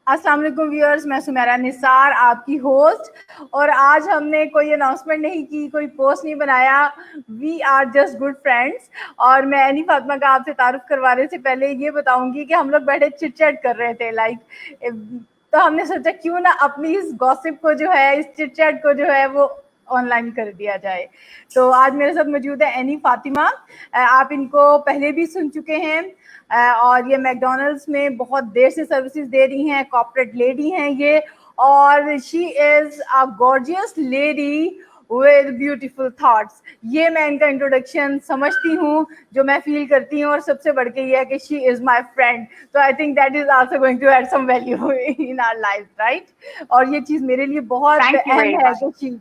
अस्सलाम वालेकुम व्यूअर्स, मैं सुमेरा निसार आपकी होस्ट। और आज हमने कोई अनाउंसमेंट नहीं की, कोई पोस्ट नहीं बनाया। We are just good friends. और मैं एनी फातिमा का आपसे तारुफ करवाने से पहले ये बताऊंगी कि हम लोग बैठे चिट चैट कर रहे थे तो हमने सोचा क्यों ना अपनी इस गॉसिप को जो है, इस चिट चैट को जो है वो ऑनलाइन कर दिया जाए। तो आज मेरे साथ मौजूद है एनी फातिमा। आप इनको पहले भी सुन चुके हैं और ये मैकडोनल्ड्स में बहुत देर से सर्विसेज दे रही हैं, कॉर्पोरेट लेडी हैं ये। और she is a gorgeous lady with beautiful thoughts. ये मैं इनका इंट्रोडक्शन समझती हूँ, जो मैं फील करती हूँ। और सबसे बढ़ के ये है कि शी इज माई फ्रेंड, तो I think that is also going to add some value in our life, right. और ये चीज़ मेरे लिए बहुत अहम है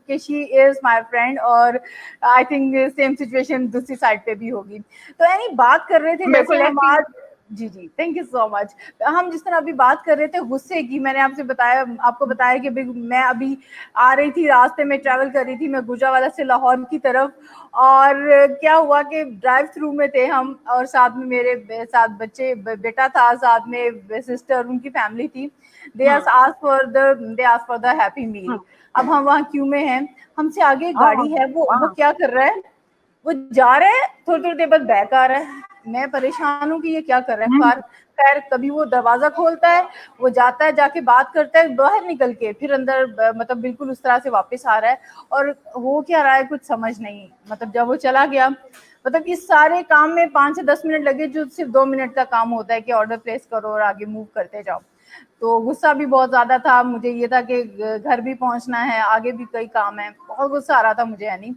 कि शी इज माई फ्रेंड। और आई थिंक सेम सिचुएशन दूसरी साइड पे भी होगी। तो यानी बात कर रहे थे जैसे हम आज, जी जी, थैंक यू सो मच। हम जिस तरह अभी बात कर रहे थे गुस्से की, मैंने आपको बताया कि मैं अभी आ रही थी, रास्ते में ट्रैवल कर रही थी, मैं गुजरावाला से लाहौर की तरफ। और क्या हुआ कि ड्राइव थ्रू में थे हम, और साथ में मेरे साथ बेटा था, साथ में सिस्टर, उनकी फैमिली थी। They ask for the happy meal. अब हम वहाँ क्यू में हैं, हमसे आगे गाड़ी है, वो क्या कर रहा है, वो जा रहा है, थोड़ी थोड़ी देर बाद बैक आ रहा है। मैं परेशान हूँ कि ये क्या कर रहा है। खैर कभी वो दरवाजा खोलता है, वो जाता है, जाके बात करता है, बाहर निकल के फिर अंदर मतलब बिल्कुल उस तरह से वापस आ रहा है। और हो क्या रहा है कुछ समझ नहीं। मतलब जब वो चला गया, मतलब इस सारे काम में 5 से 10 मिनट लगे, जो सिर्फ 2 मिनट का काम होता है कि ऑर्डर प्लेस करो और आगे मूव करते जाओ। तो गुस्सा भी बहुत ज्यादा था मुझे, ये था कि घर भी पहुंचना है, आगे भी कई काम है, बहुत गुस्सा आ रहा था मुझे यानी।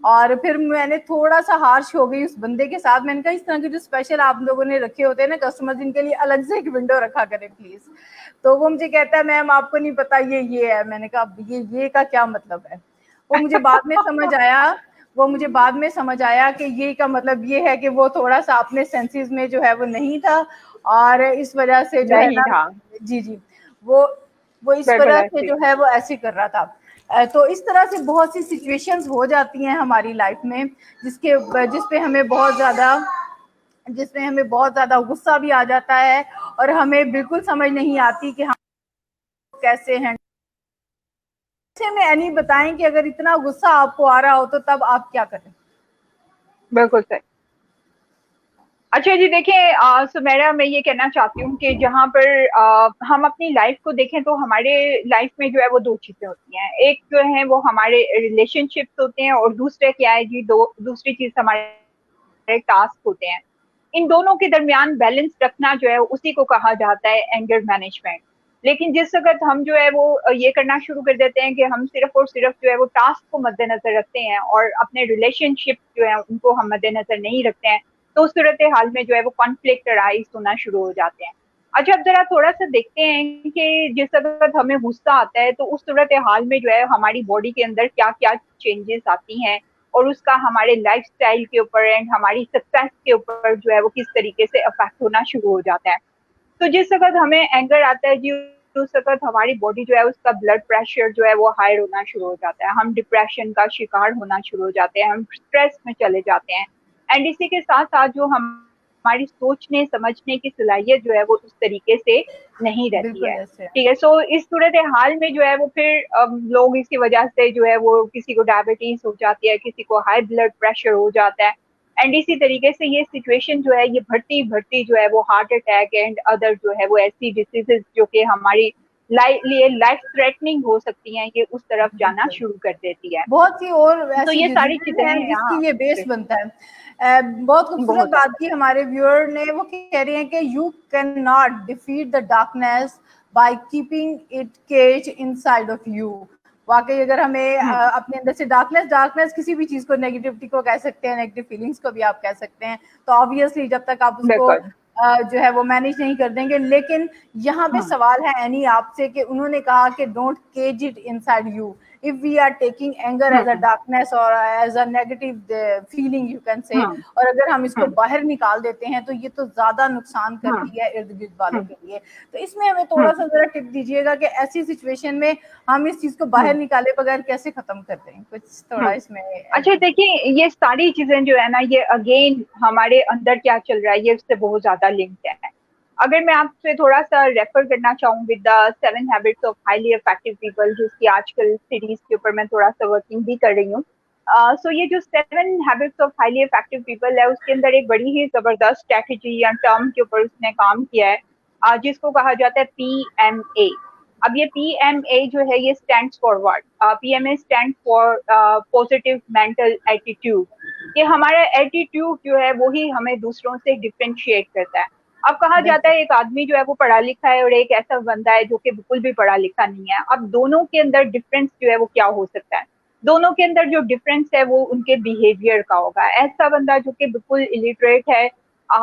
और फिर मैंने थोड़ा सा हार्श हो गई उस बंदे के साथ। मैंने कहा इस तरह के जो स्पेशल आप लोगों ने रखे होते हैं ना कस्टमर, जिनके लिए अलग से एक विंडो रखा करें प्लीज। तो वो मुझे कहता है मैम आपको नहीं पता ये है। मैंने कहा ये का क्या मतलब है। वो मुझे बाद में समझ आया कि ये का मतलब ये है कि वो थोड़ा सा अपने सेंसेस में जो है वो नहीं था, और इस वजह से जो है ना, जी जी, वो इस वजह से जो है वो ऐसे कर रहा था। तो इस तरह से बहुत सी सिचुएशंस हो जाती हैं हमारी लाइफ में, जिसमें हमें बहुत ज्यादा गुस्सा भी आ जाता है, और हमें बिल्कुल समझ नहीं आती कि हम कैसे हैं। में एनी बताएं कि अगर इतना गुस्सा आपको आ रहा हो तो तब आप क्या करें। बिल्कुल सही। अच्छा जी, देखिए सुमेरा, मैं ये कहना चाहती हूँ कि जहाँ पर हम अपनी लाइफ को देखें तो हमारे लाइफ में जो है वो दो चीजें होती हैं। एक जो है वो हमारे रिलेशनशिप्स होते हैं, और दूसरे क्या है जी, दूसरी चीज हमारे टास्क होते हैं। इन दोनों के दरमियान बैलेंस रखना जो है उसी को कहा जाता है एंगर मैनेजमेंट। लेकिन जिस वक्त हम जो है वो ये करना शुरू कर देते हैं कि हम सिर्फ और सिर्फ जो है वो टास्क को मद्देनजर रखते हैं और अपने रिलेशनशिप जो है उनको हम मद्देनजर नहीं रखते हैं, तो उस सूरत हाल में जो है वो कॉन्फ्लिक्ट राइज होना शुरू हो जाते हैं। अच्छा, अब जरा थोड़ा सा देखते हैं कि जिस वक्त हमें गुस्सा आता है तो उस सूरत हाल में जो है हमारी बॉडी के अंदर क्या क्या चेंजेस आती हैं, और उसका हमारे लाइफस्टाइल के ऊपर एंड हमारी सक्सेस के ऊपर जो है वो किस तरीके से अफेक्ट होना शुरू हो जाता है। तो जिस वक्त हमें एंगर आता है जी, उस वक्त हमारी बॉडी जो है उसका ब्लड प्रेशर जो है वो हाई होना शुरू हो जाता है, हम डिप्रेशन का शिकार होना शुरू हो जाते हैं, हम स्ट्रेस में चले जाते हैं। एंड इसी के साथ साथ जो हमारी सोचने समझने की सलाहियत जो है वो उस तरीके से नहीं रहती है। ठीक है, सो इस सूरत हाल में जो है वो फिर लोग इसकी वजह से जो है वो किसी को डायबिटीज हो जाती है, किसी को हाई ब्लड प्रेशर हो जाता है। एंड इसी तरीके से ये सिचुएशन जो है ये बढ़ती बढ़ती जो है वो हार्ट अटैक एंड अदर जो है वो ऐसी डिसीजेस जो कि हमारी लिए लाइफ थ्रेटनिंग हो सकती हैं, ये उस तरफ जाना शुरू कर देती है। बहुत सी और तो ऐसी ये सारी डिजीजेज चीजें हैं हैं यहाँ जिसकी ये बेस पे। बनता है। बहुत खूबसूरत बहुत बात ज्यादा। की हमारे व्यूअर ने, वो कह रही हैं कि you can not defeat the darkness by keeping it cage inside of you. वाकई अगर हमें अपने अंदर से डार्कनेस किसी भी चीज को, नेगेटिविटी को कह सकते हैं, नेगेटिव फीलिंग्स को भी आप कह सकते हैं, तो ऑब्वियसली जब तक आप उसको बिल्कुल। जो है वो मैनेज नहीं कर देंगे। लेकिन यहाँ पे सवाल है एनी आपसे कि उन्होंने कहा कि don't cage it inside you. if we are taking anger as a darkness or as a negative feeling you can say, और अगर हम इसको बाहर निकाल देते हैं तो ये तो ज्यादा नुकसान करती है इर्द गिर्द वालों के लिए। तो इसमें हमें थोड़ा सा जरा टिप दीजिएगा कि ऐसी सिचुएशन में हम इस चीज को बाहर निकाले बगैर कैसे खत्म कर दें, कुछ थोड़ा इसमें अच्छा, देखिए ये सारी चीजें जो है ना, ये अगेन हमारे अंदर क्या चल रहा है ये उससे बहुत ज्यादा लिंक्ड है। अगर मैं आपसे थोड़ा सा रेफर करना चाहूँ with the 7 habits of highly effective people, जिसकी आजकल सीरीज के ऊपर मैं थोड़ा सा वर्किंग भी कर रही हूँ। सो ये जो 7 habits of highly effective people है, उसके अंदर एक बड़ी ही जबरदस्त स्ट्रेटेजी या टर्म के ऊपर उसने काम किया है, जिसको कहा जाता है PMA। अब ये PMA जो है, ये stands for what? PMA stand for positive mental attitude. कि हमारा एटीट्यूड जो है वो ही हमें दूसरों से डिफरेंशिएट करता है। अब कहा जाता बिल्कुल है एक आदमी जो है वो पढ़ा लिखा है और एक ऐसा बंदा है जो कि बिल्कुल भी पढ़ा लिखा नहीं है। अब दोनों के अंदर डिफरेंस जो है वो क्या हो सकता है? दोनों के अंदर जो डिफरेंस है वो उनके बिहेवियर का होगा। ऐसा बंदा जो कि बिल्कुल इलिटरेट है,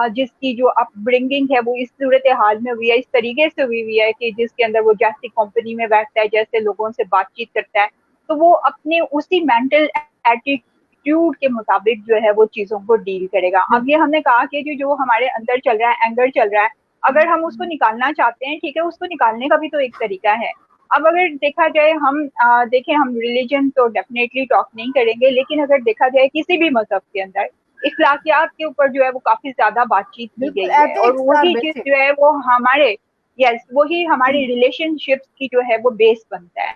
जिसकी जो अपब्रिंगिंग है वो इस सूरत हाल में हुई है, इस तरीके से हुई है कि जिसके अंदर वो जैसी कंपनी में बैठता है, जैसे लोगों से बातचीत करता है, तो वो अपने उसी मेंटल एटीट्यूड के मुताबिक जो है वो चीजों को डील करेगा। अब ये हमने कहा कि जो हमारे अंदर चल रहा है, एंगर चल रहा है, अगर हम उसको निकालना चाहते हैं, ठीक है, उसको निकालने का भी तो एक तरीका है। अब अगर देखा जाए, हम देखें, हम रिलीजन तो डेफिनेटली टॉक नहीं करेंगे, लेकिन अगर देखा जाए किसी भी मजहब के अंदर इखलाकियात के ऊपर जो है वो काफी ज्यादा बातचीत की बिल्कुल, गई है, और एथिक्स आर वही चीज बेसिक। जो है वो हमारे, यस, वही हमारे रिलेशनशिप्स की जो है वो बेस बनता है।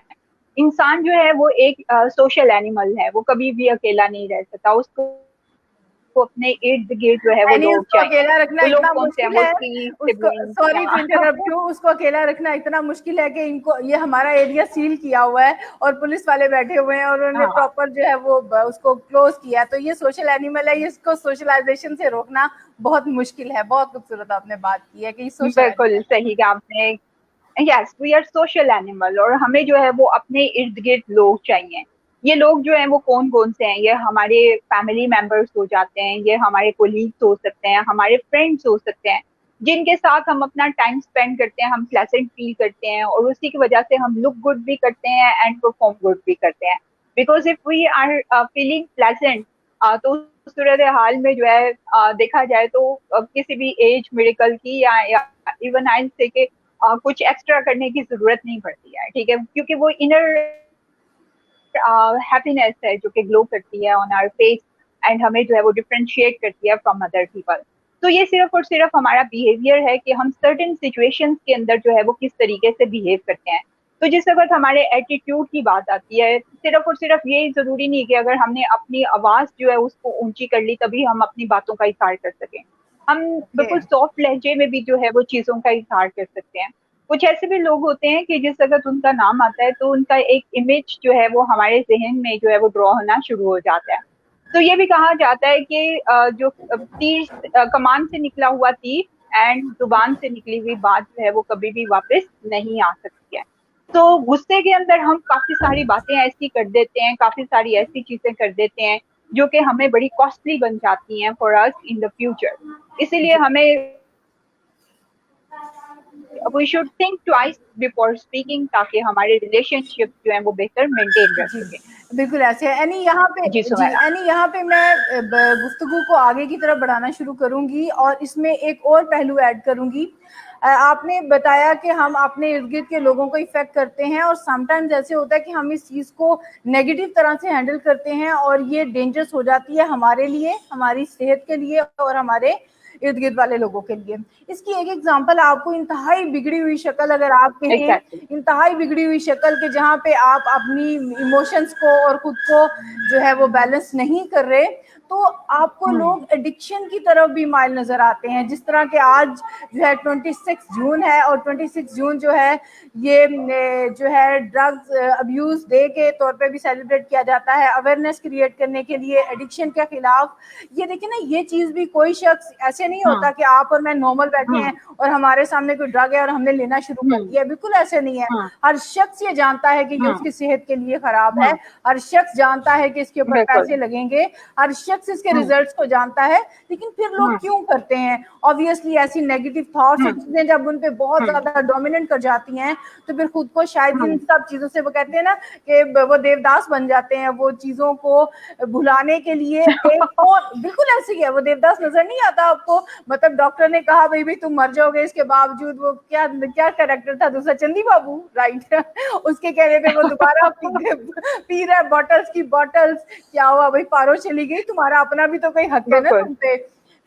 इंसान जो है वो एक सोशल एनिमल है, वो कभी भी अकेला नहीं रह सकता, उसको अपने इर्द गिर्द जो है वो यानी लोग उसको चाहिए। अकेला रखना वो लोग इतना कौन से हैं? मुश्किल वो है, उसकी उसको, सिबलिंग्स सॉरी टू हैं। इंटरप्ट यू, उसको अकेला रखना इतना मुश्किल है कि इनको, ये हमारा एरिया सील किया हुआ है और पुलिस वाले बैठे हुए हैं और उन्होंने हाँ, प्रॉपर जो है वो उसको क्लोज किया है। तो ये सोशल एनिमल है, इसको सोशलाइजेशन से रोकना बहुत मुश्किल है। बहुत खूबसूरत आपने बात की है कि सोशल बिल्कुल एनिमल। सही कहा आपने। Yes, we are social animal, और हमें जो है वो अपने इर्द गिर्द लोग चाहिए। ये लोग जो हैं वो कौन कौन से हैं? ये हमारे फैमिली मेंबर्स हो जाते हैं, ये हमारे कोलीग्स हो सकते हैं, हमारे फ्रेंड्स हो सकते हैं, जिनके साथ हम अपना टाइम स्पेंड करते हैं, हम प्लेजेंट फील करते हैं, और उसी की वजह से हम लुक गुड भी करते हैं एंड परफॉर्म गुड भी करते हैं। Because if we are feeling pleasant, तो उस सूरत हाल में जो है देखा जाए तो किसी भी एज मेडिकल की या इवन आई से के कुछ एक्स्ट्रा करने की जरूरत नहीं पड़ती है, ठीक है, क्योंकि वो इनर हैप्पीनेस है जो कि ग्लो करती है ऑन आवर फेस, एंड हमें जो है वो डिफरेंशिएट करती है फ्रॉम अदर पीपल। तो ये सिर्फ और सिर्फ हमारा बिहेवियर है कि हम सर्टेन सिचुएशंस के अंदर जो है वो किस तरीके से बिहेव करते हैं। तो जिस वक्त हमारे एटीट्यूड की बात आती है, सिर्फ और सिर्फ ये जरूरी नहीं कि अगर हमने अपनी आवाज जो है उसको ऊंची कर ली तभी हम अपनी बातों का इजहार कर सकें। हम बिल्कुल सॉफ्ट लहजे में भी जो है वो चीजों का इजहार कर सकते हैं। कुछ ऐसे भी लोग होते हैं कि जिस वक्त उनका नाम आता है तो उनका एक इमेज जो है वो हमारे जहन में जो है वो ड्रॉ होना शुरू हो जाता है। तो ये भी कहा जाता है कि जो तीर, कमान से निकला हुआ तीर एंड जुबान से निकली हुई बात जो है वो कभी भी वापस नहीं आ सकती है। तो गुस्से के अंदर हम काफी सारी बातें ऐसी कर देते हैं, काफी सारी ऐसी चीजें कर देते हैं जो कि हमें बड़ी कॉस्टली बन जाती हैं for us in the future. इसीलिए हमें, we should think twice before speaking, ताकि हमारे रिलेशनशिप जो है वो बेहतर मेंटेन रख जी, सके। बिल्कुल ऐसे है। यानी यहाँ पे, जी जी, सुमेरा। यानी यहाँ पे मैं गुफ्तगू को आगे की तरफ बढ़ाना शुरू करूंगी और इसमें एक और पहलू ऐड करूंगी। आपने बताया कि हम अपने इर्द गिर्द के लोगों को इफेक्ट करते हैं और समटाइम्स ऐसे होता है कि हम इस चीज को नेगेटिव तरह से हैंडल करते हैं और ये डेंजरस हो जाती है हमारे लिए, हमारी सेहत के लिए और हमारे इर्द गिर्द वाले लोगों के लिए। इसकी एक एग्जांपल आपको, इंतहाई बिगड़ी हुई शक्ल अगर आप कहें, एग्जैक्टली। इंतहाई बिगड़ी हुई शक्ल के जहाँ पे आप अपनी इमोशंस को और खुद को जो है वो बैलेंस नहीं कर रहे, तो आपको लोग एडिक्शन की तरफ भी माइल नजर आते हैं। जिस तरह के आज जो है 26 जून है और 26 जून जो है ये जो है ड्रग्स अब्यूज डे के तौर पे भी सेलिब्रेट किया जाता है, अवेयरनेस क्रिएट करने के लिए एडिक्शन के खिलाफ। ये देखिए ना, ये चीज भी कोई शख्स ऐसे नहीं होता कि आप और मैं नॉर्मल बैठे हैं और हमारे सामने कोई ड्रग है और हमने लेना शुरू कर दिया, बिल्कुल ऐसे नहीं है। हर शख्स ये जानता है कि ये उसकी सेहत के लिए खराब है, हर शख्स जानता है कि इसके ऊपर बिल्कुल। पैसे लगेंगे, हर शख्स इसके रिजल्ट्स को जानता है, लेकिन फिर लोग क्यों करते हैं? ऑब्वियसली ऐसी नेगेटिव थॉट्स और चीजें जब उन पे बहुत ज्यादा डोमिनेट कर जाती हैं तो फिर खुद को शायद इन सब चीजों से, वो कहते हैं ना कि वो देवदास बन जाते हैं, वो चीजों को भुलाने के लिए एक और, बिल्कुल ऐसे ही है। वो देवदास नजर नहीं आता आपको? मतलब डॉक्टर ने कहा भाई भी तुम मर जाओगे, इसके बावजूद वो क्या क्या कैरेक्टर था दूसरा, चंदी बाबू, राइट? उसके कहने पे वो दोबारा पी रहा है बॉटल्स की बॉटल्स। क्या हुआ भाई, पारो चली गई, तुम्हारा अपना भी तो कोई हक है ना बिल्कुल। तुम पे।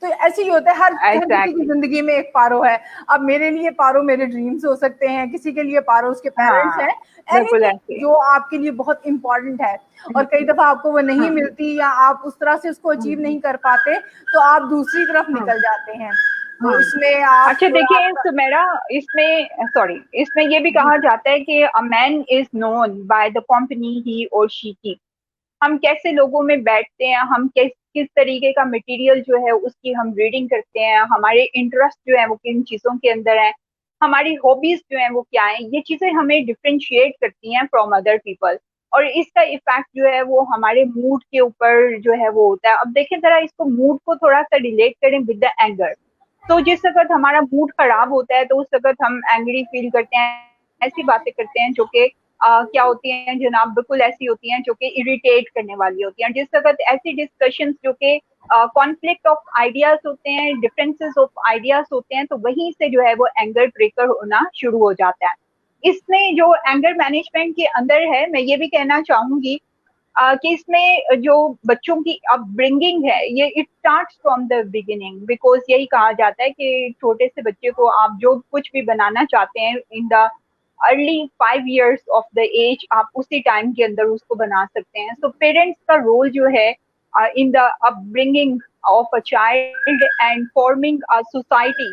तो ऐसे ही होता है, हर किसी की जिंदगी में एक पारो है। अब मेरे लिए पारो मेरे ड्रीम्स हो सकते हैं, किसी के लिए पारो उसके पेरेंट्स हैं, एनीथिंग जो आपके लिए बहुत इंपॉर्टेंट है, और कई दफा आपको वो नहीं मिलती या आप उस तरह से उसको अचीव नहीं कर पाते, तो आप दूसरी तरफ निकल जाते हैं। तो इसमें आप अच्छा देखिए सुमेरा, इसमें ये भी कहा जाता है कि a man is known by the company he or she keeps. हम कैसे लोगों में बैठते हैं, हम किस तरीके का मटेरियल जो है उसकी हम रीडिंग करते हैं, हमारे इंटरेस्ट जो है वो किन चीजों के अंदर है, हमारी हॉबीज जो है वो क्या है, ये चीजें हमें डिफ्रेंशिएट करती हैं फ्रॉम अदर पीपल। और इसका इफेक्ट जो है वो हमारे मूड के ऊपर जो है वो होता है। अब देखें जरा इसको, मूड को थोड़ा सा रिलेट करें विद द एंगर। तो जिस वक्त हमारा मूड खराब होता है तो उस वक्त हम एंग्री फील करते हैं, ऐसी बातें करते हैं जो कि क्या होती हैं जनाब, बिल्कुल ऐसी होती हैं जो कि इरिटेट करने वाली होती हैं। जिस वक्त ऐसी डिस्कशंस जो कि कॉन्फ्लिक्ट ऑफ आइडियाज होते हैं, डिफरेंसेस ऑफ आइडियाज होते हैं, तो वहीं से जो है वो एंगर ट्रिगर होना शुरू हो जाता है। इसमें जो एंगर मैनेजमेंट के अंदर है, मैं ये भी कहना चाहूंगी कि इसमें जो बच्चों की अपब्रिंगिंग है, ये it starts from the beginning. Because यही कहा जाता है कि छोटे से बच्चे को आप जो कुछ भी बनाना चाहते हैं in the early 5 years of the age, आप उसी टाइम के अंदर उसको बना सकते हैं। सो पेरेंट्स का रोल जो है in the upbringing of a child and forming a society,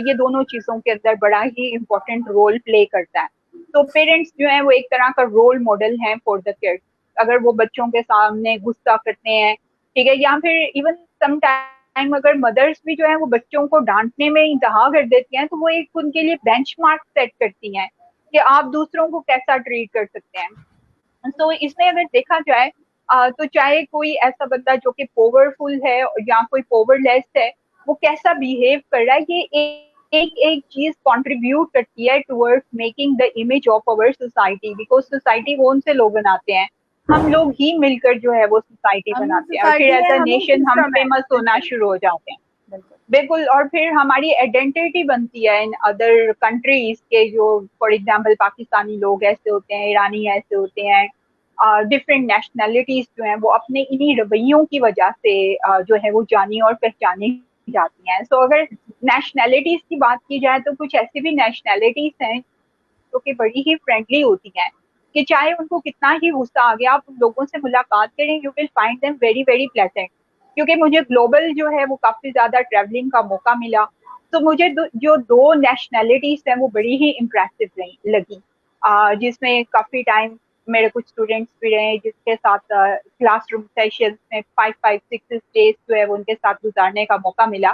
ये दोनों चीजों के अंदर बड़ा ही इम्पोर्टेंट रोल प्ले करता है। तो पेरेंट्स जो है वो एक तरह का रोल मॉडल है फॉर द किड्स। अगर वो बच्चों के सामने गुस्सा करते हैं, ठीक है, या फिर इवन सम टाइम अगर मदर्स भी जो है वो बच्चों को डांटने में इंतहा कर देती हैं, तो वो एक उनके लिए बेंचमार्क सेट करती हैं कि आप दूसरों को कैसा ट्रीट कर सकते हैं। तो इसमें अगर देखा जाए तो चाहे कोई ऐसा बंदा जो कि पावरफुल है या कोई पावरलेस है, वो कैसा बिहेव कर रहा है, ये एक एक चीज कंट्रीब्यूट करती है towards making the image of our society. Because society कौन से लोग बनाते हैं, हम लोग ही मिलकर जो है वो सोसाइटी बनाते हैं, और फिर एज अ नेशन हम फेमस होना शुरू हो जाते हैं। बिल्कुल, और फिर हमारी आइडेंटिटी बनती है इन अदर कंट्रीज के, जो फॉर एग्जांपल पाकिस्तानी लोग ऐसे होते हैं, ईरानी ऐसे होते हैं, डिफरेंट नेशनैलिटीज जो हैं वो अपने इन्हीं रवैयों की वजह से जो है वो जानी और पहचानी जाती हैं। सो अगर नेशनैलिटीज की बात की जाए तो कुछ ऐसी भी नेशनैलिटीज हैं जो कि बड़ी ही फ्रेंडली होती हैं, कि चाहे उनको कितना ही गुस्सा आ गया, आप उन लोगों से मुलाकात करें, you will find them very very pleasant. क्योंकि मुझे ग्लोबल जो है वो काफी ज्यादा ट्रैवलिंग का मौका मिला, तो मुझे जो दो नेशनैलिटीज हैं वो बड़ी ही इम्प्रेसिव लगी, जिसमें काफी टाइम मेरे कुछ स्टूडेंट्स भी रहे जिसके साथ क्लासरूम सेशंस में 5 5 6 6 डेज जो है वो उनके साथ गुजारने का मौका मिला।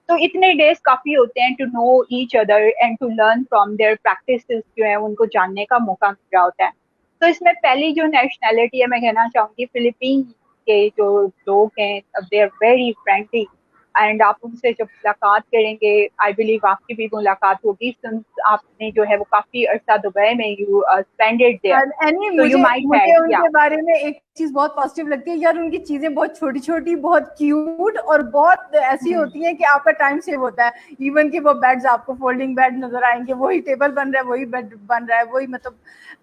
तो इतने डेज काफी होते हैं to know each other and to learn from their practices, जो है उनको जानने का मौका मिल रहा होता है। तो इसमें पहली जो नेशनैलिटी है, मैं कहना चाहूंगी फिलीपीन के जो लोग हैं, they are very friendly, and आप उनसे जब मुलाकात करेंगे, आई बिलीव आपकी भी मुलाकात होगी, सिंस आपने जो है वो काफी अरसा दुबई में यू स्पेंडेड देयर, तो यू माइट मुझे उनके बारे में एक चीज बहुत पॉजिटिव लगती है यार, उनकी चीजें बहुत छोटी छोटी, बहुत क्यूट और बहुत ऐसी होती हैं कि आपका टाइम सेव होता है। इवन कि वो बेड्स आपको फोल्डिंग बेड नजर आएंगे, वही टेबल बन रहा है, वही बेड बन रहा है, वही मतलब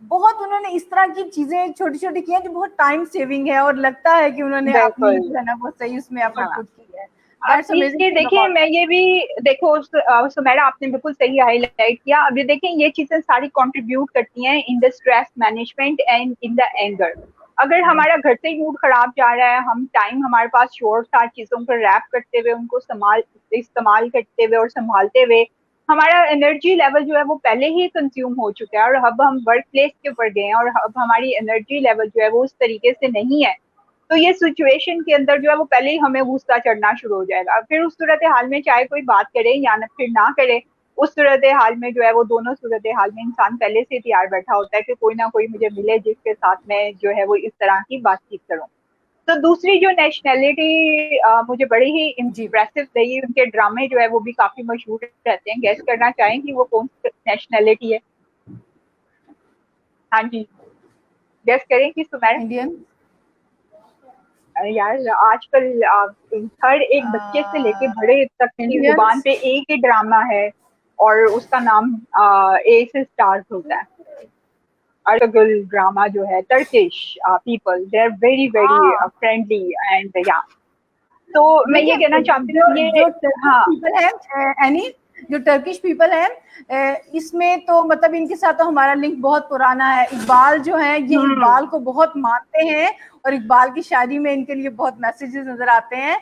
बहुत उन्होंने इस तरह की चीजें छोटी छोटी की हैं जो बहुत टाइम सेविंग है, और लगता है कि उन्होंने अपनी जो है ना बहुत सही उसमें एफर्ट पुट की है। अब ये देखिए, मैं ये भी देखो सुमेरा, आपने बिल्कुल सही हाईलाइट किया। अब ये देखें, ये चीजें सारी कंट्रीब्यूट करती हैं in the stress management and in the anger. अगर हमारा घर से ही मूड खराब जा रहा है, हम टाइम हमारे पास शॉर्ट था चीजों पर रैप करते हुए, उनको इस्तेमाल करते हुए और संभालते हुए, हमारा एनर्जी लेवल जो है वो पहले ही कंज्यूम हो चुका है, और अब हम वर्क प्लेस के ऊपर गए हैं और अब हमारी एनर्जी लेवल जो है वो उस तरीके से नहीं है, तो ये सिचुएशन के अंदर जो है वो पहले ही हमें गुस्सा चढ़ना शुरू हो जाएगा। फिर उस सूरत हाल में चाहे कोई बात करे या न फिर ना करे, उस सूरत हाल में जो है वो दोनों सूरत हाल में इंसान पहले से तैयार बैठा होता है कि कोई ना कोई मुझे मिले जिसके साथ में जो है वो इस तरह की बातचीत करूं। तो दूसरी जो नेशनैलिटी मुझे बड़ी ही इम्प्रेसिव लगी, उनके ड्रामे जो है वो भी काफी मशहूर रहते हैं। गैस करना चाहेंगी वो कौन सी नेशनैलिटी है? हाँ जी, गैस करेंगी सुमेरा? इंडियन। यार आजकल हर एक बच्चे से लेके बड़े तक की जुबान पे एक ही ड्रामा है, और उसका नाम ए से स्टार्ट होता है। अर्तुगरुल ड्रामा जो है, Turkish people, they are very very friendly and या तो मैं ये कहना चाहती हूँ ये, हाँ पीपल है एनी, जो टर्किश पीपल है इसमें तो मतलब इनके साथ तो हमारा लिंक बहुत पुराना है। इकबाल जो है ये इकबाल को बहुत मानते हैं और इकबाल की शायरी में इनके लिए बहुत मैसेजेस नजर आते हैं।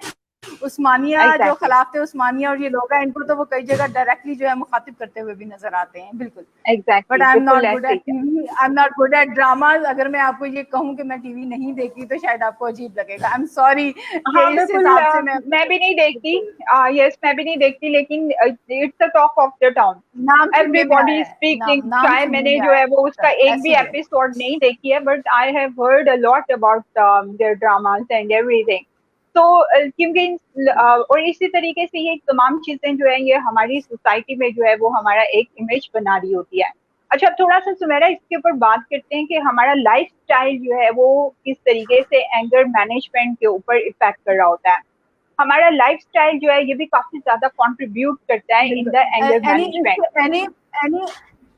उस्मानिया जो खिलाफ थे उस्मानिया और ये लोग हैं, इनको तो वो कई जगह डायरेक्टली जो है मुखातिब करते हुए भी नजर आते हैं। बिल्कुल but I am not good at TV, I am not good at dramas. अगर मैं आपको ये कहूँ कि मैं टीवी नहीं देखती तो शायद आपको अजीब लगेगा। I am sorry. हाँ बिल्कुल, मैं भी नहीं देखती, यस मैं भी नहीं देखती, लेकिन it's the talk of the town, everybody speaking. चाहे मैंने जो है वो उसका एक भी एपिसोड नहीं देखी है, but I have heard a lot about their dramas and everything. तो क्योंकि और इसी तरीके से ये तमाम चीजें जो है ये हमारी सोसाइटी में जो है वो हमारा एक इमेज बना रही होती है। अच्छा, थोड़ा सा सुमेरा इसके ऊपर बात करते हैं कि हमारा लाइफ स्टाइल जो है वो किस तरीके से एंगर मैनेजमेंट के ऊपर इफेक्ट कर रहा होता है। हमारा लाइफ स्टाइल जो है ये भी काफी ज्यादा कंट्रीब्यूट करता है इन द एंगर मैनेजमेंट।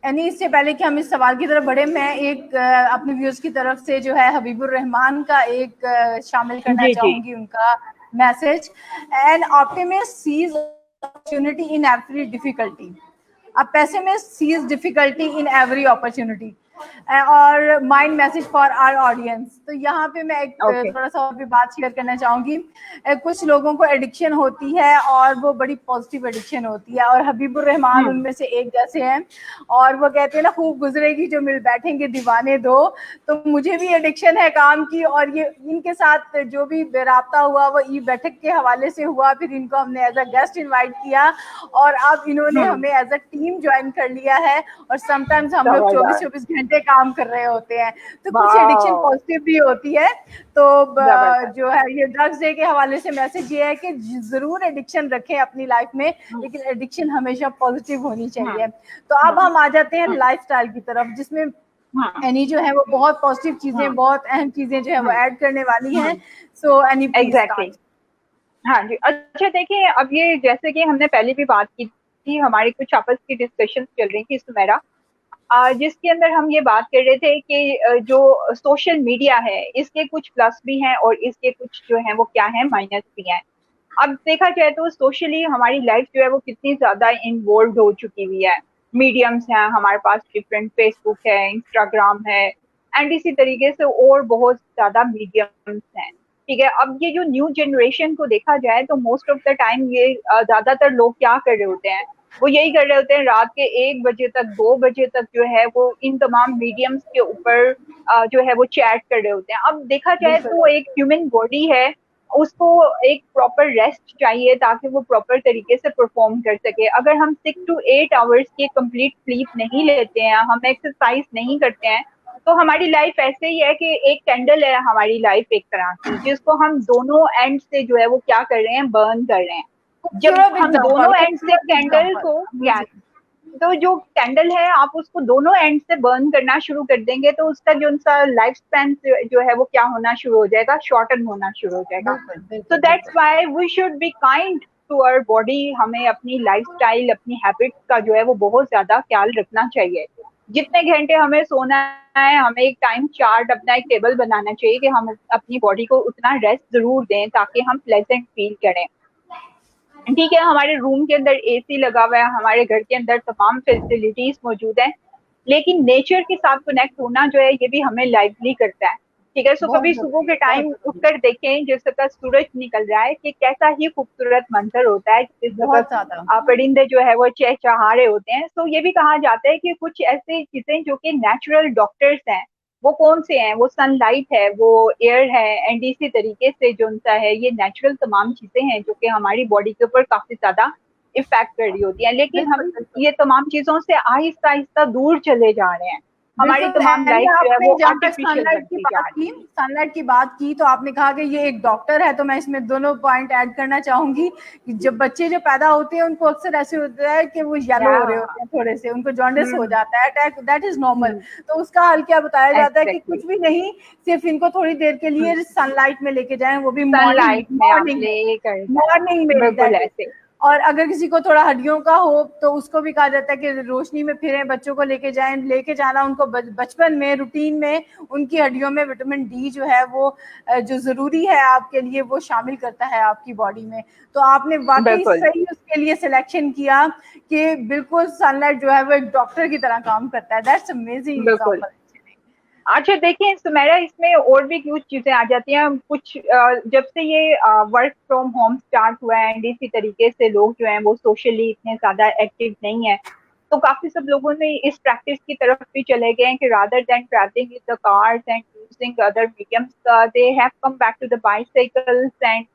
यानी इससे पहले कि हम इस सवाल की तरफ बढ़े, मैं एक अपने व्यूअर्स की तरफ से जो है हबीबुर रहमान का एक शामिल करना चाहूंगी, उनका message. An optimist sees opportunity in every difficulty, a pessimist sees difficulty in every opportunity. और mind message for our audience. तो यहाँ पे मैं एक थोड़ा सा और भी बात शेयर करना चाहूंगी। कुछ लोगों को एडिक्शन होती है और वो बड़ी पॉजिटिव एडिक्शन होती है, और हबीबुर रहमान उनमें से एक जैसे हैं। और वो कहते हैं ना, खूब गुजरेगी जो मिल बैठेंगे दीवाने दो। तो मुझे भी एडिक्शन है काम की, और ये इनके साथ जो भी राब्ता हुआ वो ई बैठक के हवाले से हुआ। फिर इनको हमने एज अ गेस्ट इन्वाइट किया और अब इन्होंने हमें एज अ टीम ज्वाइन कर लिया है। और समटाइम्स हम लोग 24-24 घंटे काम कर रहे होते हैं। तो कुछ एडिक्शन पॉजिटिव भी होती है। तो जो है ये ड्रग्स डे के हवाले से मैसेज ये है कि जरूर एडिक्शन रखें अपनी लाइफ में, लेकिन एडिक्शन हमेशा पॉजिटिव होनी चाहिए। तो अब हम आ जाते हैं लाइफस्टाइल की तरफ, जिसमें एनी जो है वो बहुत पॉजिटिव चीजें, बहुत अहम चीजें जो है वो ऐड करने वाली हैं। So any please start. हाँ जी, अच्छा देखिए, अब ये जैसे कि हमने पहले भी बात की थी, हमारी कुछ आपस की डिस्कशन चल रही थी सुमेरा, जिसके अंदर हम ये बात कर रहे थे कि जो सोशल मीडिया है इसके कुछ प्लस भी हैं और इसके कुछ जो है वो क्या है माइनस भी हैं। अब देखा जाए तो सोशली हमारी लाइफ जो है वो कितनी ज्यादा इन्वॉल्व हो चुकी हुई है। मीडियम्स हैं हमारे पास, डिफरेंट फेसबुक है, इंस्टाग्राम है, एंड इसी तरीके से और बहुत ज्यादा मीडियम्स हैं। ठीक है, अब ये जो न्यू जनरेशन को देखा जाए तो मोस्ट ऑफ द टाइम ये ज्यादातर लोग क्या कर रहे होते हैं, वो यही कर रहे होते हैं, रात के 1 बजे तक 2 बजे तक जो है वो इन तमाम मीडियम्स के ऊपर जो है वो चैट कर रहे होते हैं। अब देखा जाए तो एक ह्यूमन बॉडी है, उसको एक प्रॉपर रेस्ट चाहिए ताकि वो प्रॉपर तरीके से परफॉर्म कर सके। अगर हम 6 to 8 आवर्स की कंप्लीट स्लीप नहीं लेते हैं, हम एक्सरसाइज नहीं करते हैं, तो हमारी लाइफ ऐसे ही है कि एक कैंडल है हमारी लाइफ एक तरह की, जिसको हम दोनों एंड से जो है वो क्या कर रहे हैं, बर्न कर रहे हैं। जब हम दोनों एंड से कैंडल को, तो जो कैंडल है आप उसको दोनों एंड से बर्न करना शुरू कर देंगे तो उसका जो उनका लाइफ स्पैन जो है वो क्या होना शुरू हो जाएगा, शॉर्टन होना शुरू हो जाएगा। तो that's why we should be kind to our body. हमें अपनी लाइफस्टाइल, अपनी हैबिट्स का जो है वो बहुत ज्यादा ख्याल रखना चाहिए। जितने घंटे हमें सोना है, हमें एक टाइम चार्ट, अपना एक टेबल बनाना चाहिए कि हम अपनी बॉडी को उतना रेस्ट जरूर दें ताकि हम प्लेजेंट फील करें। ठीक है, हमारे रूम के अंदर एसी लगा हुआ है, हमारे घर के अंदर तमाम फैसिलिटीज मौजूद हैं, लेकिन नेचर के साथ कनेक्ट होना जो है ये भी हमें लाइवली करता है। ठीक है, सो कभी सुबह के टाइम उठकर देखें जिस वक्त सूरज निकल रहा है कि कैसा ही खूबसूरत मंजर होता है, जिस वक्त परिंदे जो है वो चहचहा रहे होते हैं। तो ये भी कहा जाता है कि कुछ ऐसी चीजें जो कि नेचुरल डॉक्टर्स हैं, वो कौन से हैं, वो सनलाइट है, वो एयर है, एंड इसी तरीके से जो उनका है ये नेचुरल तमाम चीजें हैं जो कि हमारी बॉडी के ऊपर काफी ज्यादा इफेक्ट कर रही होती है। लेकिन हम ये तमाम चीजों से आहिस्ता आहिस्ता दूर चले जा रहे हैं। हमारी तमाम लाइफ जो है वो आर्टिफिशियल बनती जा रही है। सनलाइट की बात की तो आपने कहा कि ये एक डॉक्टर है, तो मैं इसमें दोनों पॉइंट ऐड करना चाहूंगी कि जब बच्चे जो पैदा होते हैं उनको अक्सर ऐसे होता है कि वो येलो हो रहे होते हैं, थोड़े से उनको जॉन्डिस हो जाता है, अटैक, दैट इज नॉर्मल। तो उसका हल क्या बताया जाता है कि कुछ भी नहीं, सिर्फ इनको थोड़ी देर के लिए सनलाइट में लेके जाएं, वो भी मॉर्निंग में। और अगर किसी को थोड़ा हड्डियों का हो तो उसको भी कहा जाता है कि रोशनी में फिरें, बच्चों को लेके जाएं, लेके जाना उनको बचपन में रूटीन में उनकी हड्डियों में विटामिन डी जो है वो जो जरूरी है आपके लिए वो शामिल करता है आपकी बॉडी में। तो आपने वाकई बिल्कुल सही उसके लिए सिलेक्शन किया कि बिल्कुल सनलाइट जो है वो एक डॉक्टर की तरह काम करता है। दैट्स अमेजिंग बिल्कुल। एग्जांपल। अच्छा देखिए सुमेरा, इसमें और भी कुछ चीजें आ जाती हैं। कुछ जब से ये वर्क फ्रॉम होम स्टार्ट हुआ है एंड इसी तरीके से लोग जो हैं वो सोशली इतने ज्यादा एक्टिव नहीं है, तो काफी सब लोगों ने इस प्रैक्टिस की तरफ भी चले गए हैं कि rather than travelling in the cars and using other mediums, they have come back to the bicycles and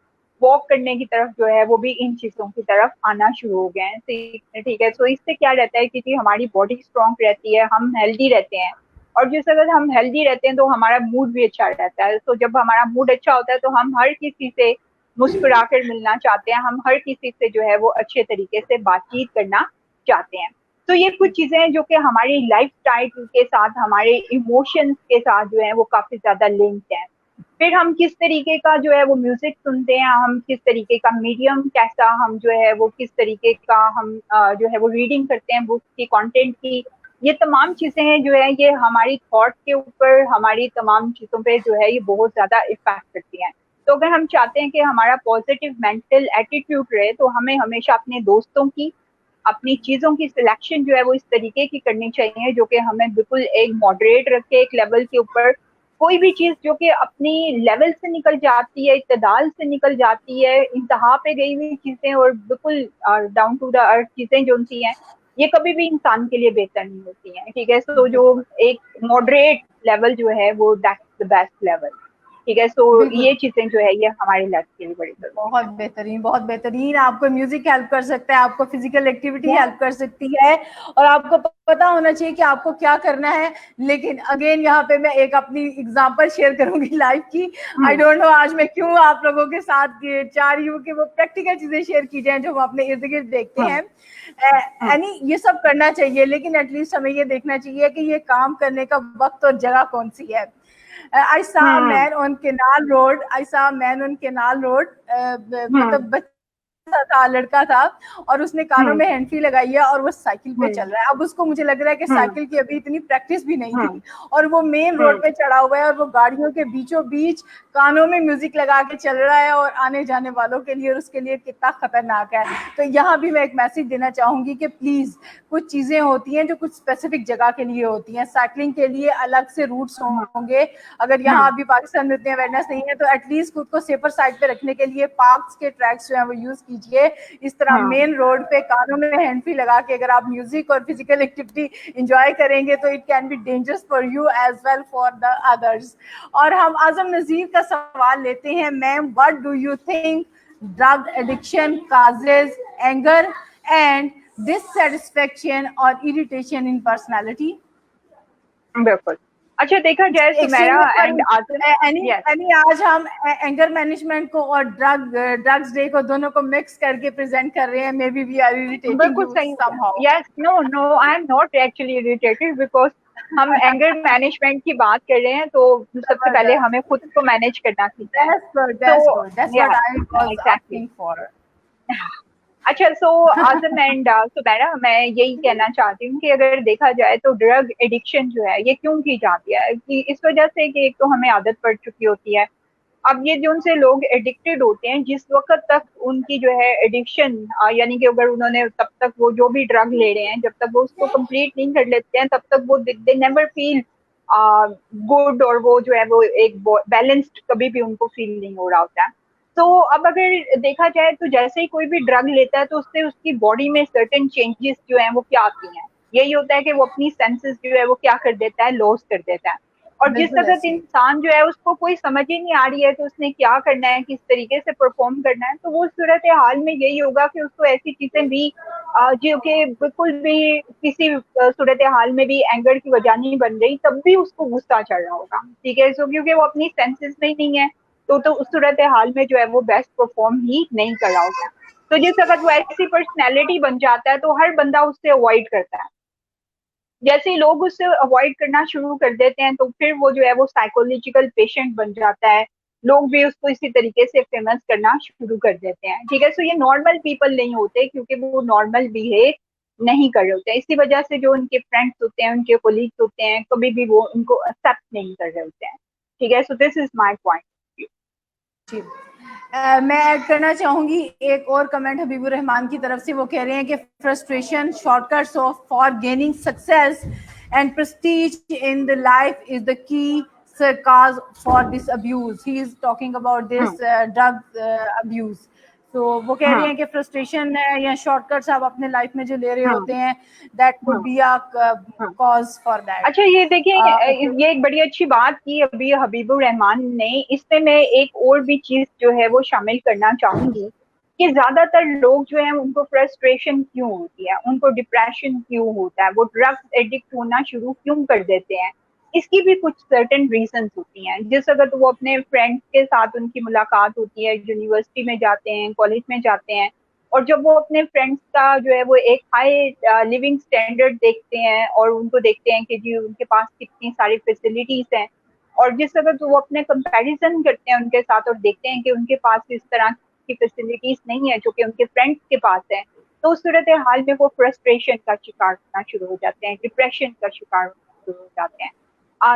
walk करने की तरफ जो है वो भी इन चीजों की तरफ आना शुरू हो गए हैं। ठीक है, तो इससे क्या रहता है कि हमारी बॉडी स्ट्रांग रहती है, हम हेल्दी रहते हैं, और जिस अगर हम हेल्दी रहते हैं तो हमारा मूड भी अच्छा रहता है। तो जब हमारा मूड अच्छा होता है तो हम हर किसी से मुस्कुरा कर मिलना चाहते हैं, हम हर किसी से जो है वो अच्छे तरीके से बातचीत करना चाहते हैं। तो ये कुछ चीजें हैं जो कि हमारी लाइफ स्टाइल के साथ, हमारे इमोशंस के साथ जो है वो काफी ज्यादा लिंक्ड है। फिर हम किस तरीके का जो है वो म्यूजिक सुनते हैं, हम किस तरीके का मीडियम कैसा, हम जो है वो किस तरीके का हम जो है वो रीडिंग करते हैं बुक की कंटेंट की, ये तमाम चीजें हैं जो है ये हमारी थॉट के ऊपर, हमारी तमाम चीजों पे जो है ये बहुत ज्यादा इफेक्ट करती हैं। तो अगर हम चाहते हैं कि हमारा पॉजिटिव मेंटल एटीट्यूड रहे तो हमें हमेशा अपने दोस्तों की, अपनी चीजों की सिलेक्शन जो है वो इस तरीके की करनी चाहिए जो कि हमें बिल्कुल एक मॉडरेट रखे, एक लेवल के ऊपर। कोई भी चीज जो कि अपनी लेवल से निकल जाती है, इत्तेदाल से निकल जाती है, इंतहा पे गई हुई चीजें और बिल्कुल डाउन टू द अर्थ चीजें जो सी हैं, ये कभी भी इंसान के लिए बेहतर नहीं होती हैं। ठीक है, सो जो एक मॉडरेट लेवल जो है वो दैट्स द बेस्ट लेवल। ठीक है, सो बिल्कुल ये चीजें जो है ये हमारे लाइफ के लिए बड़ी जरूरी बहुत बेहतरीन, बहुत बेहतरीन। आपको म्यूजिक हेल्प कर सकता है, आपको फिजिकल एक्टिविटी है। हेल्प कर सकती है, और आपको पता होना चाहिए कि आपको क्या करना है। लेकिन अगेन यहाँ पे मैं एक अपनी एग्जांपल शेयर करूंगी लाइफ की। आई हम्म डोंट नो आज मैं क्यों आप लोगों के साथ चाह रही हूँ कि वो प्रैक्टिकल चीजें शेयर की जाए जो हम अपने इर्द गिर्द देखते हम्म हैं। हम्म यानी ये सब करना चाहिए, लेकिन एटलीस्ट हमें ये देखना चाहिए कि ये काम करने का वक्त और जगह कौन सी है। I saw a hmm man on Canal Road. I saw a man on Canal Road. हम्म मतलब था, लड़का था, और उसने कानों हम्म में हैंडफ्री लगाई है और वो साइकिल पे हम्म चल रहा है। अब उसको मुझे लग रहा है कि हम्म साइकिल की अभी इतनी प्रैक्टिस भी नहीं हम्म थी, और वो मेन रोड हम्म पे चढ़ा हुआ है और वो गाड़ियों के बीचों बीच कानों में म्यूजिक लगा के चल रहा है, और आने जाने वालों के लिए और उसके लिए कितना खतरनाक है। तो यहाँ भी मैं एक मैसेज देना चाहूंगी कि प्लीज कुछ चीजें होती हैं जो कुछ स्पेसिफिक जगह के लिए होती हैं। साइकिलिंग के लिए अलग से रूट्स होंगे। अगर यहाँ अभी पाकिस्तान में उतनी अवेयरनेस नहीं है तो एटलीस्ट खुद को सेफर साइड पे रखने के लिए पार्क्स के ट्रैक्स जो है वो यूज कीजिए। इस तरह हम्म मेन रोड पे कानों में हैंड फ्री लगा के अगर आप म्यूजिक और फिजिकल एक्टिविटी इंजॉय करेंगे तो it can be dangerous for you as well for the others. और हम आजम नजीर का सवाल लेते हैं। Ma'am, what do you think drug addiction causes anger and dissatisfaction or irritation in personality? बिल्कुल। अच्छा देखा जाए एक्सचेंज सुमेरा में एंड आसिम, यानी यस यानी आज हम एंगर मैनेजमेंट को और ड्रग्स डे को दोनों को मिक्स करके प्रेजेंट कर रहे हैं। Maybe we are irritating बिल्कुल यू सही। Somehow. Yes, no no, I am not actually irritated because हम एंगर मैनेजमेंट की बात कर रहे हैं, तो सबसे पहले हमें खुद को मैनेज करना सीखना है। That's good, तो that's good, that's या what I was exactly. asking for. अच्छा, सो आजम एंड सुबैरा, मैं यही कहना चाहती हूँ कि अगर देखा जाए तो ड्रग एडिक्शन जो है ये क्यों की जाती है, कि इस वजह से कि एक तो हमें आदत पड़ चुकी होती है। अब ये जो उनसे लोग एडिक्टेड होते हैं, जिस वक्त तक उनकी जो है एडिक्शन, यानी कि अगर उन्होंने तब तक वो जो भी ड्रग ले रहे हैं जब तक वो उसको कंप्लीट नहीं कर लेते हैं तब तक वो दे नेवर फील गुड, और वो जो है वो एक बैलेंस्ड कभी भी उनको फील नहीं हो रहा होता है। तो अब अगर देखा जाए तो जैसे ही कोई भी ड्रग लेता है तो उससे उसकी बॉडी में सर्टेन चेंजेस जो है वो क्या आती हैं, यही होता है कि वो अपनी सेंसेस जो है वो क्या कर देता है, लॉस कर देता है। और जिस बिल्कुल वक्त ऐसे ही। इंसान जो है उसको कोई समझ ही नहीं आ रही है कि उसने क्या करना है, किस तरीके से परफॉर्म करना है, तो वो सूरत हाल में यही होगा कि उसको ऐसी चीजें भी जो कि बिल्कुल भी किसी सूरत हाल में भी एंगर की वजह नहीं बन रही, तब भी उसको गुस्सा चढ़ रहा होगा। ठीक है, सो क्योंकि वो अपनी सेंसेस में ही नहीं है, तो उस सूरत हाल में जो है वो बेस्ट परफॉर्म ही नहीं कर रहा होगा। तो जिस वक्त वो ऐसी पर्सनैलिटी बन जाता है तो हर बंदा उससे अवॉइड करता है। जैसे ही लोग उससे अवॉइड करना शुरू कर देते हैं तो फिर वो जो है वो साइकोलॉजिकल पेशेंट बन जाता है। लोग भी उसको इसी तरीके से फेमस करना शुरू कर देते हैं, ठीक है। सो ये नॉर्मल पीपल नहीं होते, क्योंकि वो नॉर्मल बिहेव नहीं कर रहे होते हैं, इसी वजह से जो उनके फ्रेंड्स होते हैं, उनके कोलीग्स होते हैं, कभी भी वो उनको एक्सेप्ट नहीं कर रहे होते हैं, ठीक है। So this is my point. जी मैं ऐड करना चाहूंगी एक और कमेंट हबीबुर रहमान की तरफ से। वो कह रहे हैं कि frustration shortcuts of for gaining success and Prestige in the life is the key cause for this abuse. He is talking about this drug abuse. तो वो कह रही हैं कि फ्रस्ट्रेशन है या शॉर्टकट्स आप अपने लाइफ में जो ले रहे होते हैं, that could be a cause for that. अच्छा, ये देखिए, ये एक बड़ी अच्छी बात की अभी हबीबुर रहमान ने। इसमें मैं एक और भी चीज जो है वो शामिल करना चाहूंगी कि ज्यादातर लोग जो है उनको फ्रस्ट्रेशन क्यों होती है, उनको डिप्रेशन क्यों होता है, वो ड्रग्स एडिक्ट होना शुरू क्यों कर देते हैं। इसकी भी कुछ सर्टेन रीजंस होती हैं। जिस अगर वो अपने फ्रेंड्स के साथ उनकी मुलाकात होती है, यूनिवर्सिटी में जाते हैं, कॉलेज में जाते हैं, और जब वो अपने फ्रेंड्स का जो है वो एक हाई लिविंग स्टैंडर्ड देखते हैं और उनको देखते हैं कि जी उनके पास कितनी सारी फैसिलिटीज हैं, और जिस अगर तो वो अपने कंपैरिजन करते हैं उनके साथ और देखते हैं कि उनके पास इस तरह की फैसिलिटीज नहीं है जो कि उनके फ्रेंड्स के पास है, तो उस सूरत हाल में वो फ्रस्ट्रेशन का शिकार होना शुरू हो जाते हैं, डिप्रेशन का शिकार होना शुरू हो जाते हैं,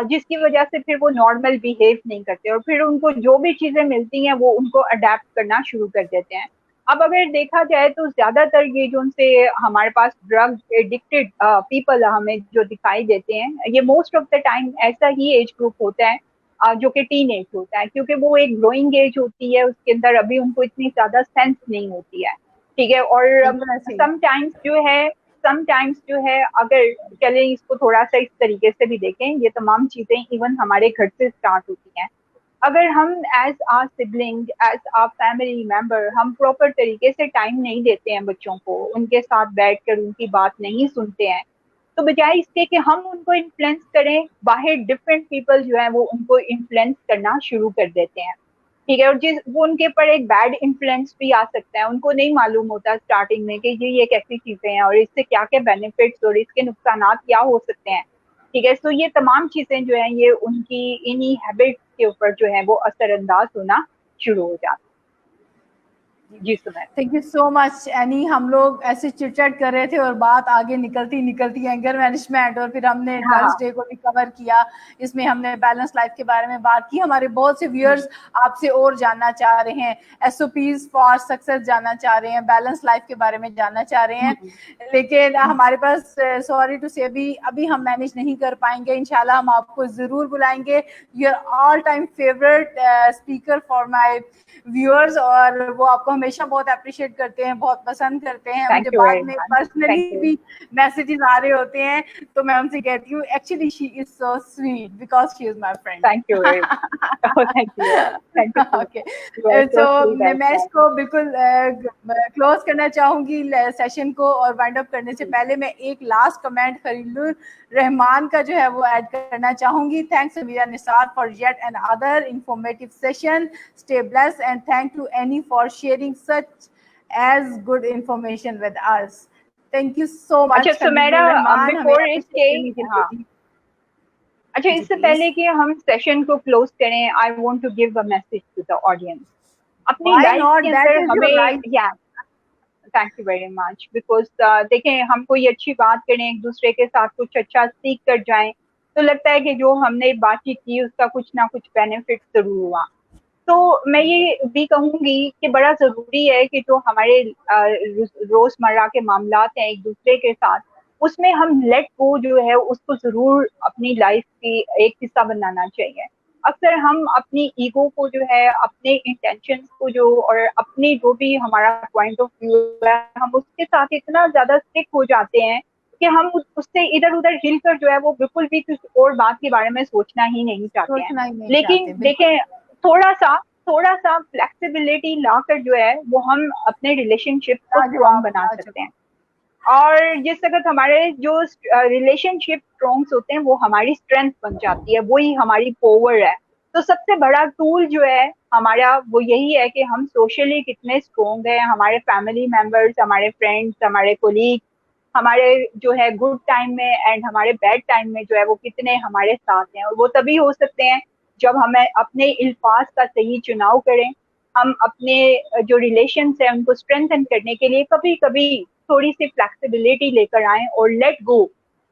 जिसकी वजह से फिर वो नॉर्मल बिहेव नहीं करते और फिर उनको जो भी चीजें मिलती हैं वो उनको अडेप्ट करना शुरू कर देते हैं। अब अगर देखा जाए तो ज्यादातर ये जो उनसे हमारे पास ड्रग एडिक्टेड पीपल हमें जो दिखाई देते हैं, ये मोस्ट ऑफ द टाइम ऐसा ही एज ग्रुप होता है जो कि टीन एज होता है, क्योंकि वो एक ग्रोइंग एज होती है, उसके अंदर अभी उनको इतनी ज्यादा सेंस नहीं होती है, ठीक है। और समटाइम्स जो है अगर चले इसको थोड़ा सा इस तरीके से भी देखें, ये तमाम चीजें इवन हमारे घर से स्टार्ट होती हैं। अगर हम एज आ सिबलिंग, एज आ फैमिली मेंबर, हम प्रॉपर तरीके से टाइम नहीं देते हैं बच्चों को, उनके साथ बैठकर उनकी बात नहीं सुनते हैं, तो बजाय इसके कि हम उनको इन्फ्लुएंस करें, बाहर डिफरेंट पीपल जो है वो उनको इन्फ्लुएंस करना शुरू कर देते हैं, ठीक है। और जिस वो उनके ऊपर एक बैड इन्फ्लुएंस भी आ सकता है, उनको नहीं मालूम होता स्टार्टिंग में कि ये कैसी चीजें हैं और इससे क्या क्या बेनिफिट्स और इसके नुकसान क्या हो सकते हैं, ठीक है। तो ये तमाम चीजें जो है ये उनकी इन्हीं हैबिट्स के ऊपर जो है वो असरअंदाज होना शुरू हो जाती है। जी सुना। Thank you so much any. हम लोग ऐसे चिट-चैट कर रहे थे और बात आगे निकलती एंगर मैनेजमेंट, और फिर हमने गर्ल्स डे को भी कवर किया। इसमें हमने बैलेंस लाइफ के बारे में बात की। हमारे बहुत से व्यूअर्स आपसे और जानना चाह रहे हैं, एसओपीज फॉर सक्सेस जानना चाह रहे हैं, बैलेंस लाइफ के बारे में जानना चाह रहे हैं, लेकिन हमारे पास सॉरी टू से अभी हम मैनेज नहीं कर पाएंगे। इंशाल्लाह हम आपको जरूर बुलाएंगे। You are all time favourite speaker for my viewers, और वो आपको हमेशा बहुत अप्रिशिएट करते हैं, बहुत पसंद करते हैं। मुझे बाद में पर्सनली भी मैसेजेस आ रहे होते हैं, तो मैं उनसे कहती हूँ actually she is so sweet because she is my friend. Thank you very much. Thank you. Okay, तो मैं इसको बिल्कुल क्लोज करना चाहूंगी सेशन को, और वाइंड अप करने से पहले मैं एक लास्ट कमेंट खलीलुर रहमान का जो है वो ऐड करना चाहूंगी। Thanks Amira Nisar for yet another informative session. Stay blessed and thank to any for sharing such as good information with us. Thank you so much. अच्छा सुमेरा, बिफोर इसके, हाँ, अच्छा इससे पहले कि हम सेशन को क्लोज करें, I want to give a message to the audience. अपनी लाइफ के अंदर हमें, या thank you very much, because देखें, हम कोई अच्छी बात करें, एक दूसरे के साथ कुछ अच्छा सीख कर जाएं, तो लगता है कि जो हमने बातचीत की उसका कुछ ना कुछ बेनिफिट जरूर हुआ। तो मैं ये भी कहूंगी कि बड़ा जरूरी है कि जो हमारे रोजमर्रा के मामलात हैं एक दूसरे के साथ, उसमें हम लेट गो जो है उसको जरूर अपनी लाइफ की एक हिस्सा बनाना चाहिए। अक्सर हम अपनी ईगो को जो है, अपने इंटेंशंस को जो, और अपनी जो भी हमारा पॉइंट ऑफ व्यू है, हम उसके साथ इतना ज्यादा स्टिक हो जाते हैं कि हम उससे इधर उधर हिलकर जो है वो बिल्कुल भी कुछ और बात के बारे में सोचना ही नहीं चाहते हैं। लेकिन देखें, थोड़ा सा फ्लेक्सिबिलिटी लाकर जो है वो हम अपने रिलेशनशिप को स्ट्रॉन्ग बना सकते हैं। और जिस वक्त हमारे जो रिलेशनशिप स्ट्रॉन्ग होते हैं वो हमारी स्ट्रेंथ बन जाती है, वही हमारी पावर है। तो सबसे बड़ा टूल जो है हमारा वो यही है कि हम सोशली कितने स्ट्रॉन्ग हैं, हमारे फैमिली मेंबर्स, हमारे फ्रेंड्स, हमारे कोलीग, हमारे जो है गुड टाइम में एंड हमारे बैड टाइम में जो है वो कितने हमारे साथ हैं। और वो तभी हो सकते हैं जब हमें अपने अल्फाज का सही चुनाव करें, हम अपने जो रिलेशन है उनको स्ट्रेंथन करने के लिए कभी कभी थोड़ी सी फ्लेक्सिबिलिटी लेकर आए और लेट गो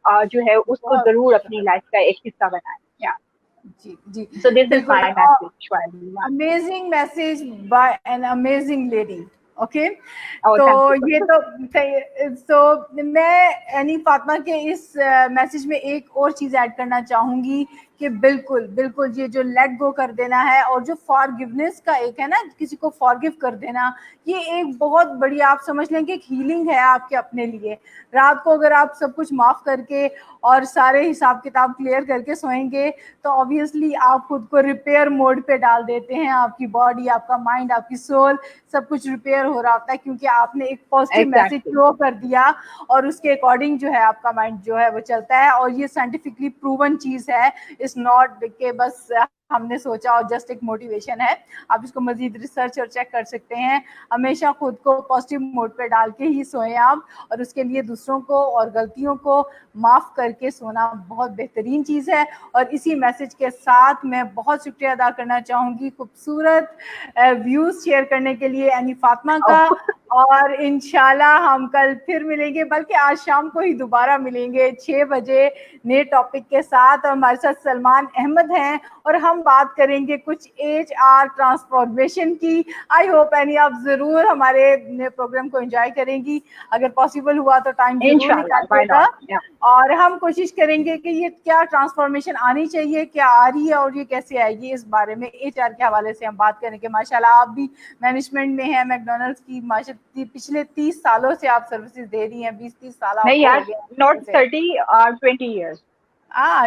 जो है उसको बहुत जरूर अपनी लाइफ का एक हिस्सा बनाएं। या जी जी सो दिस इज बिल्कुल my message. Amazing message bye an amazing lady okay oh तो थैंक यू। ये तो मैं एनी फातिमा के इस मैसेज में एक और चीज ऐड करना चाहूंगी कि बिल्कुल बिल्कुल ये जो लेट गो कर देना है और जो फॉरगिवनेस का एक है ना किसी को फॉरगिव कर देना ये एक बहुत बड़ी आप समझ लें कि एक हीलिंग है आपके अपने लिए। रात को अगर आप सब कुछ माफ करके और सारे हिसाब किताब क्लियर करके सोएंगे तो ऑब्वियसली आप खुद को रिपेयर मोड पे डाल देते हैं। आपकी बॉडी आपका माइंड आपकी सोल सब कुछ रिपेयर हो रहा होता है क्योंकि आपने एक पॉजिटिव मैसेज एग्जैक्टली थ्रो कर दिया और उसके अकॉर्डिंग जो है आपका माइंड जो है वो चलता है। और ये साइंटिफिकली प्रूवन चीज है, इट्स नॉट के बस हमने सोचा और जस्ट एक मोटिवेशन है। आप इसको मजीद रिसर्च और चेक कर सकते हैं। हमेशा खुद को पॉजिटिव मोड पे डाल के ही सोएं आप और उसके लिए दूसरों को और गलतियों को माफ करके सोना बहुत बेहतरीन चीज है। और इसी मैसेज के साथ मैं बहुत शुक्रिया अदा करना चाहूंगी खूबसूरत व्यूज शेयर करने के लिए एनी फातिमा का। और इंशाल्लाह हम कल फिर मिलेंगे, बल्कि आज शाम को ही दोबारा मिलेंगे 6 बजे नए टॉपिक के साथ। और हमारे साथ सलमान अहमद हैं और हम बात करेंगे कुछ HR ट्रांसफॉर्मेशन की। आई होप एनी आप जरूर हमारे प्रोग्राम को एंजॉय करेंगी। अगर पॉसिबल हुआ तो टाइम जरूर इंशाल्लाह व्हाई निकालिएगा नॉट। और हम कोशिश करेंगे कि ये क्या ट्रांसफॉर्मेशन आनी चाहिए, क्या आ रही है और ये कैसे आएगी, इस बारे में HR के हवाले से हम बात करेंगे। माशाल्लाह आप भी मैनेजमेंट में हैं मैकडॉनल्ड्स की, माशाल्लाह पिछले 30 सालों से आप सर्विसेज दे रही हैं। 20-30 साल नहीं आपको हो यार, नॉट गया। 30 20 years।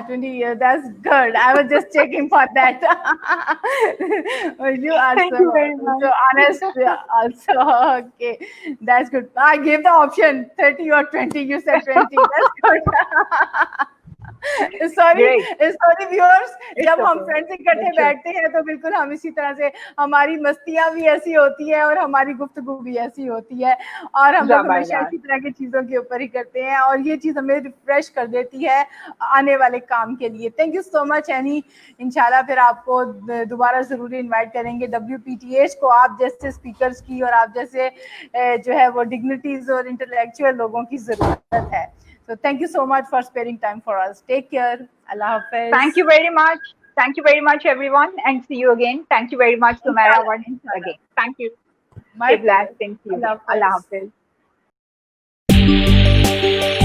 20 years. That's good. I was just checking for that. You are thank you very much. so honest. Also, okay, that's good. I gave the option 30 or 20. You said 20. That's good. Sorry great, sorry viewers, it's जब हम okay, friends इकट्ठे that's बैठते हैं तो बिल्कुल हम इसी तरह से हमारी मस्तियां भी ऐसी होती है और हमारी गुफ्तगू भी ऐसी होती है और हम लोग हमेशा जबरदस्त। इसी तरह की चीज़ों के ऊपर ही करते हैं और ये चीज़ हमें रिफ्रेश कर देती है आने वाले काम के लिए। Thank you so much any. इंशाल्लाह फिर आपको दोबारा ज़रूर इनवाइट करेंगे। WPTH को आप जैसे स्पीकर्स की और आप जैसे जो है वो डिग्निटीज़ और इंटेलेक्चुअल लोगों की ज़रूरत है। So thank you so much for sparing time for us. Take care. Allah Hafiz. Thank you very much. Thank you very much, everyone, and see you again. Thank you very much, Sumaira, Inshallah, once inshallah. again. Thank you. My Stay blessed. pleasure. Thank you. Allah Allah Hafiz. Hafiz.